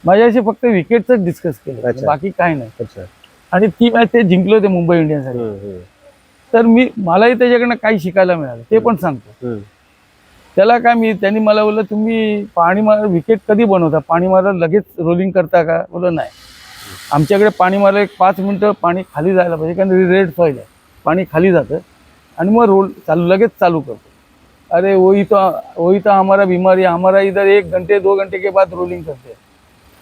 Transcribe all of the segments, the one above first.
माझ्याशी फक्त विकेटच डिस्कस केलं, अच्छा. बाकी काय नाही. अच्छा. आणि ती मॅच ते जिंकले होते मुंबई इंडियन्ससाठी. तर मलाही त्याच्याकडनं काही शिकायला मिळालं, ते पण सांगतो. त्याला काय त्यांनी मला बोललं, तुम्ही पाणी मार विकेट कधी बनवता, पाणी मारा लगेच रोलिंग करता का? बोललं नाही, आमच्याकडे पाणी मारायला 5 मिनिटं पाणी खाली जायला पाहिजे, कारण रेड सॉइल आहे, पाणी खाली जातं आणि मग लगेच चालू करतो. अरे वही तो हमारा बीमारी, हमारा इधर 1 घंटे 2 घंटे के बाद रोलिंग करते,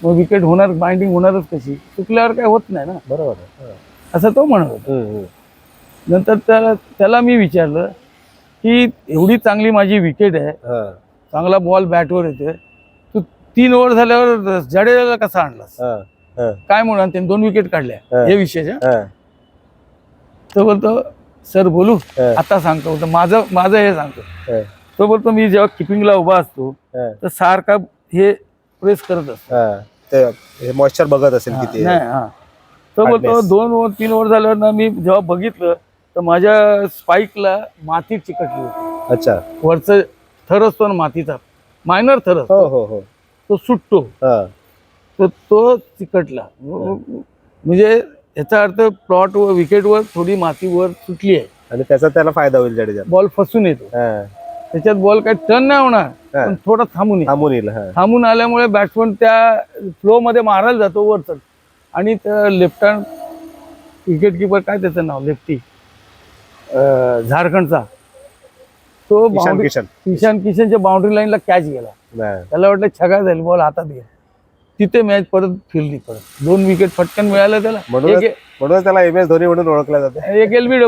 मग विकेट होणार, बाइंडिंग होणारच कशी, चुकल्यावर काय होत नाही ना. बरोबर. असं तो म्हणत होता. नंतर त्याला मी विचारलं की एवढी चांगली माझी विकेट आहे, चांगला बॉल बॅटवर येतोय, तू 3 ओव्हर झाल्यावर जडेजाला कसा आणलास, काय म्हणून त्यांनी 2 विकेट काढल्या, हे विषयाच्या. तो बोलतो, सर बोलू, आता सांगतो, माझं हे सांगतो. तो बोलतो, मी जेव्हा किपिंगला उभा असतो तर सारखा हे प्रेस करत असतो, मॉइश्चर बघत असेल किती. तो बोलतो 2 ओव्हर 3 ओव्हर झाल्यावर ना मी जेव्हा बघितलं तर माझ्या स्पाईकला माती चिकटली होती. अच्छा. वरचं थर असतो ना मातीचा, मायनर थर असतो, तो सुटतो, तर तो चिकटला. म्हणजे याचा अर्थ प्लॉट व विकेटवर थोडी माती वर सुटली आहे आणि त्याचा त्याला फायदा होईल जडेजा. बॉल फसून येतो, त्याच्यात बॉल काही टर्न नाही होणार, पण थोडा थांबून येईल. थांबून आल्यामुळे बॅट्समन त्या फ्लो मध्ये मारायला जातो वर चढ, आणि लेफ्ट हँड विकेट किपर, काय त्याचं नाव, लेफ्टी, झारखंडचा, तो ईशान किशनच्या बाउंड्री लाईनला कॅच गेला. त्याला वाटलं छगा जाईल, बॉल हातात घे, तिथे मॅच परत फिरली. 2 विकेट फटकन मिळालं त्याला. म्हणून त्याला MS धोनी म्हणून ओळखलं जातं. एक LBW